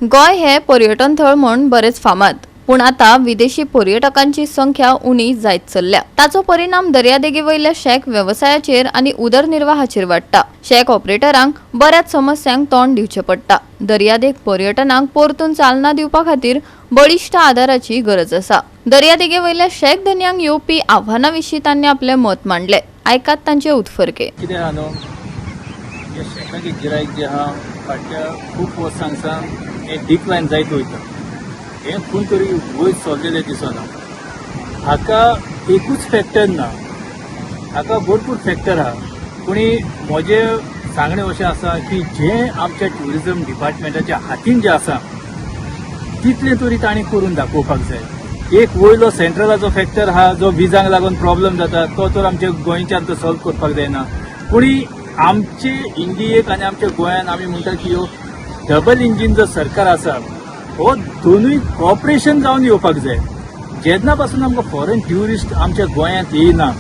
गोय हे पर्यटन थळ म्हूण बरेच फामाद, पूण आता विदेशी पर्यटकांची संख्या उणी जायत चल्ल्या। ताचो परिणाम दर्यादेगे वयल्या शेक व्यवसायाचेर आनी उदरनिर्वाहाचेर वाडटा। शेक ऑपरेटरांक बऱ्याच समस्यांक तोंड दिवचे पडटा। दर्यादेग पर्यटनाक परतून चालना दिवपा खातीर बळिश्ट आदाराची गरज आसा। दर्यादेगे वयल्या शेक धन्यांक येवपी आव्हानां विशीं तांणी आपले मत मांडले। आयकात तांचे उतफर्के। शेकाचे गिरायक जे आहा फाटल्या खूब वर्सांसान हे डिक्लायन जायत वयता। हे खंय तरी वयर सरलेले दिसना। हाका एकूच फॅक्टर ना, हाका भरपूर फॅक्टर आहा। पूण म्हजे सांगणे अशें आसा की जे आमच्या ट्युरिझम डिपार्टमेंटाच्या हातीन जे आसा तितले तरी तांणी करून दाखोवपाक जाय। एक वयलो सेंट्रलाचो फॅक्टर आहा जो विजांक लागून प्रॉब्लेम जाता तो तर आमच्या गोंयच्यान तो सॉल्व करपाक जायना। पूण आमचे इंडियेक आनी आमच्या गोंयान आमी म्हणटा की ह्यो डबल इंजीन जो सरकार आसा हो दोनूय कॉपरेशन जावन येवपाक जाय। जेन्ना पासून आमकां फॉरेन ट्युरिस्ट आमच्या गोंयांत येयना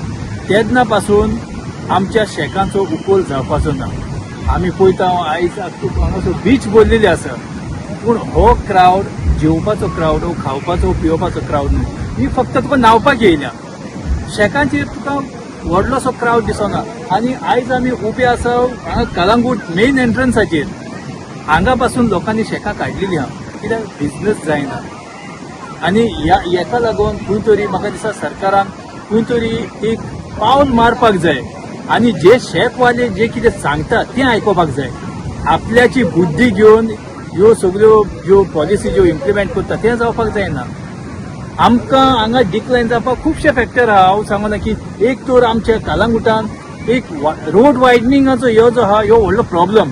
तेन्ना पासून आमच्या शेकांचो उखल जावपाचो ना। आमी पळयता आयज हांगासर बीच भरलेले आसा, पूण हो क्रावड जेवपाचो क्रावड, हो खावपाचो पिवपाचो क्रावड न्हू। ही फक्त तुका न्हावपाक येयल्या। शेकांचेर तुका व्हडलोसो क्रावड दिसना। आनी आयज आमी उबे आसा हांगा कलंगूट मेन एंट्रन्साचेर, हांगा पासून लोकांनी शेकां काडलेली आहा कित्याक बिजनस जायना। आनी हेका लागून खंय तरी म्हाका दिसता सरकारान खंय तरी एक पावल मारपाक जाय आनी जे शेकवाले जे कितें सांगता तें आयकोपाक जाय। आपल्याची बुद्धी घेवन ह्यो सगळ्यो ज्यो पॉलिसी ज्यो इम्प्लिमेंट करता तें जावपाक जायना। आमकां हांगा डिक्लायन जावपाक खुबशे फॅक्टर आहा। हांव सांगना की एक तर आमच्या कलंगुटान एक रोड वायडनिंगाचो ह्यो जो आहा ह्यो व्हडलो प्रॉब्लम।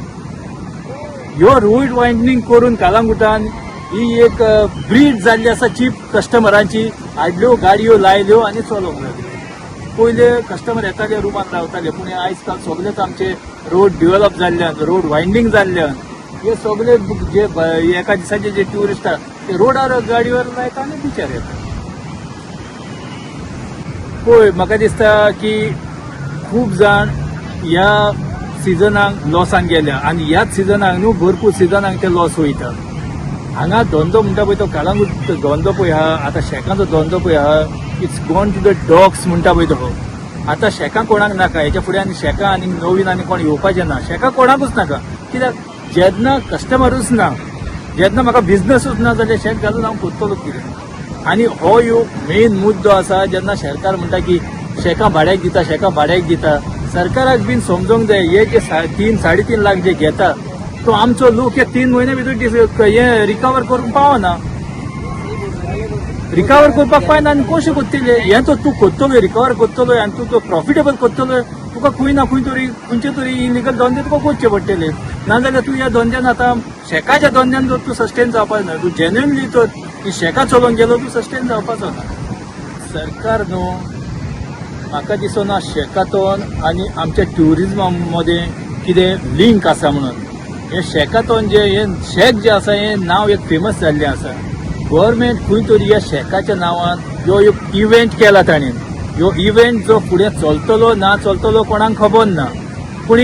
ह्यो रोड वायडनिंग करून कलंगुटान ही एक ब्रीड जाल्ली आसा चीप कस्टमरांची। हाडल्यो गाडयो लायल्यो आनी चलोवंक लागल्यो। पयले कस्टमर येताले रुमान रावताले, पूण आयज काल सगळेच आमचे रोड डेव्हलप जाल्ल्यान, रोड वायडनिंग जाल्ल्यान हे सगळे जे एका दिसाचे जे ट्युरिस्ट आहा ते रोडार गाडयोर लायता आनी बिचार येता। पळय म्हाका दिसता की खूब जाण ह्या सिजनाक लॉसान गेल्या आनी ह्याच सिजनाक न्हू भरपूर सिजनाक ते लॉस वयता। हांगा धंदो म्हणटा पळय तो कलंगूट धंदो पळय आहा, आतां शेकांचो धंदो पळय आहा, it's gone to the dogs म्हणटा पळय तो। आतां शेकां कोणाक नाका, हेच्या फुडें आनी शेकां आनी नवीन आनी कोण येवपाचें ना। शेकां कोणाकूच नाका, कित्याक जेन्ना कस्टमरूच ना, जेन्ना म्हाका बिजनसूच ना जाल्यार शेक घालून हांव करतलो कितें। आनी हो ह्यो मेन मुद्दो आसा जेन्ना सरकार म्हणटा की शेकां भाड्याक दिता, शेकां भाड्याक दिता। सरकाराक बीन समजूंक जाय हे जे 3-3.5 लाख जे घेता तो आमचो लोक हे 3 म्हयने भितर हे रिकवर करूंक पावना। रिकवर करपाक पायना आनी कशें करतले? हे तो तूं करतलो, रिकवर करतलो आनी तूं तो प्रॉफिटेबल करतलो, तुका खंय ना खंय तरी खंयचे तरी इलिगल धंदे तुका करचे पडटले। नाजाल्यार तूं ह्या धंद्यान आतां शेकाच्या धंद्यान जर तूं सस्टेन जावपाचो ना, तूं जेन्युअनली तर ही शेकां चलोवन गेलो तूं सस्टेन जावपाचो ना। सरकार न्हू म्हाका दिसना शेकातोन आनी आमच्या ट्युरिजमा मदें कितें लिंक आसा म्हणून। हे शेकातोन जे हे शेक जे आसा हे नांव एक फेमस जाल्लें आसा। गव्हर्मेंट खंय तरी ह्या शेकाच्या नांवान ह्यो एक इव्हेंट केला ताणें। ह्यो इव्हेंट जो फुडें चलतलो ना चलतलो कोणाक खबर ना, पूण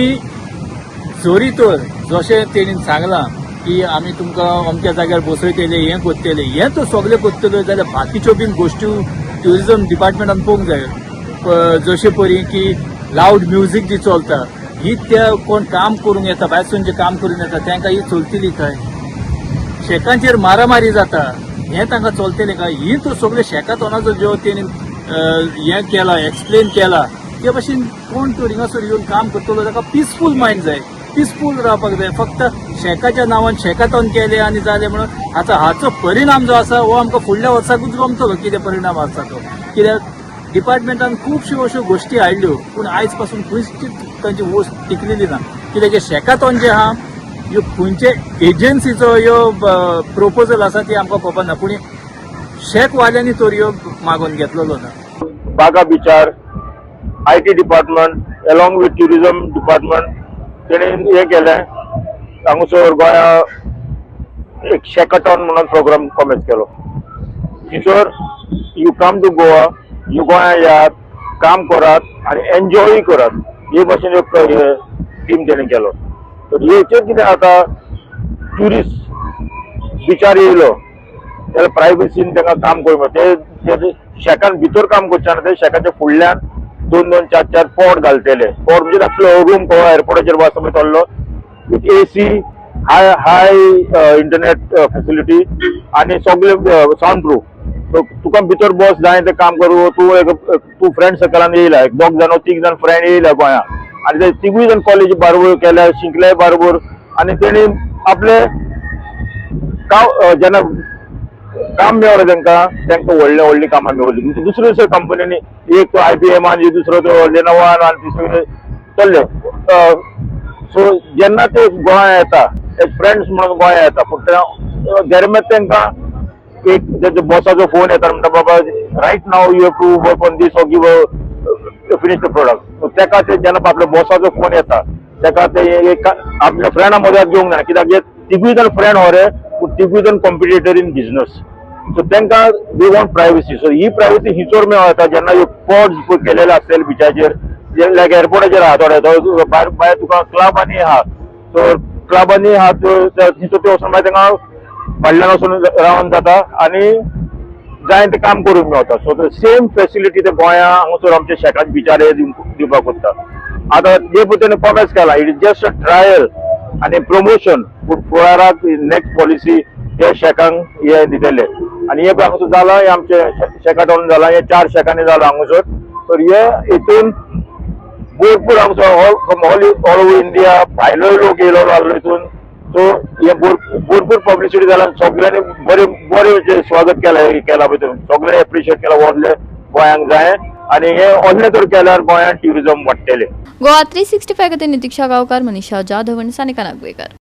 जोरी तर जशें तेणीन सांगलां की आमी तुमकां अमक्या जाग्यार बसयतले, हें करतले, हें तर सगळें करतले जाल्यार बाकीच्यो बीन गोश्टी ट्युरिझम डिपार्टमेंटान पळोवंक जाय। जशे परी की लावड म्युजीक जी चलता ही त्या कोण काम करूंक येता, भायरसून जे काम करून येता तांकां ही चलतली काय? शेकांचेर मारामारी जाता हें तांकां चलतलें काय? ही तो सगळे शेकातोनाचो ज्यो तेणी हें केला, एक्सप्लेन केला ते भाशेन कोण तर हिंगासर येवन काम करतलो ताका पिसफूल मायंड जाय, पिसफूल रावपाक जाय। फक्त शेकाच्या नांवान शेकातोन केले आनी जालें म्हणून आतां हाचो परिणाम जो आसा हो आमकां फुडल्या वर्साकूच गमतलो कितें परिणाम आसा तो। कित्याक डिपार्टमेंटान खुबश्यो अश्यो गोश्टी हाडल्यो पूण आयज पासून खंयच तांची वस्त टिकलेली ना। कित्याक हे शेकातोन जे आहा ह्यो खंयचे एजन्सीचो ह्यो प्रोपोजल आसा ती आमकां खबर ना, पूण शेकवाल्यांनी तर ह्यो मागून घेतलेलो ना। बागा बिचार IT department along with tourism department तेणें हें केलें, हांगासर गोंया एक शेकाटॉन म्हणून प्रोग्राम कॉमेंस केलो। हिचोर यू कम टू गोवा, यू गोंया येयात, काम करात आनी एन्जॉय करात, हे भाशेन एक थीम तेणें केलो। तर हेचेर कितें जाता, ट्युरिस्ट बिचार येयलो जाल्यार प्रायवेसीन तांकां काम करूं ते शेकान भितर काम करचे ते शेकाच्या फुडल्यान 2-2, 4-4 पोड घालतले. पोड म्हणजे आपलो रूम कहो एअरपोर्टाचेर वचून तल्लो with AC, high internet facility आणि सगळे साऊंड प्रूफ. तुका भितर बस जाय ते काम करूं तूं फ्रेंड सर्कलान येयला 2 जाण 3 जाण फ्रेंड येयला गोंया आणि ते 3 जाण कॉलेज बरोबर केल्या शिकले बरोबर आणि तेणी आपले जेन्ना काम मेळ्ळें तांकां व्हडली कामां मेळ्ळी. दुसऱ्या कंपनीनी एक तो IBM आणि दुसरो तो लेनोवान आणि तिसरो चल्ले. सो जेन्ना ते गोंया येता ते फ्रेंड्स म्हणून गोंया येता पूण गेरमेत तांकां एक त्याच्या बॉसाचो फोन येता म्हणटा बाबा right now you have to work on this or give finish the product. ताका ते जेन्ना आपल्या बॉसाचो फोन येता ताका ते आपल्या फ्रेंडा मदत घेवंक ना कित्याक जे 3 जाण फ्रेंड हो रे पूण 3 जाण कॉम्पिटिटर इन बिझनेस. सो तांकां दे वॉन्ट प्रायवसी. सो ही प्रायवसी हिचोर मेळटा जेन्ना ह्यो पॉड्स केलेले आसलेले बिचाचेर लायक एअरपोर्टाचेर आहा थोडे भायर तुका क्लबांनी आहा. सो क्लबांनी आहा हिचो ते वचून मागीर तांकां फाडल्यान वचून रावन जाता आणि जाय ते काम करूंक मेळटा. सो सेम फॅसिलिटी ते गोंया हांगासर आमच्या शेकात बिचार दिवपाक कोत्ता. आतां जे पद्दतीन कॉमेस केला it is just a trial आणि प्रमोशन पूण फुडाराक नेक्स्ट पॉलिसी हे शेकांक हे दितले आणि हे हांगासर जाला हे आमचे शेकाटोन जाला हे 4 शेकांनी जाला हांगासर. तर हे हितून भरपूर हांगासर ऑल ओव्हर इंडिया भायलोय लोक येयलो जाल्लो हितून. सो हे भरपूर पब्लिसिटी जाला सगळ्यांनी बरे स्वागत केला भितर सगळ्यांनी एप्रिशिएट केला व्हडले गोंयांक जाय आणि हे असले तर केल्यार गोंयांत ट्युरिझम वाडटले. गोवा 365 खातीर नितीक्षा गांवकार, मनीषा जाधव आनी सानिका नागवेकर.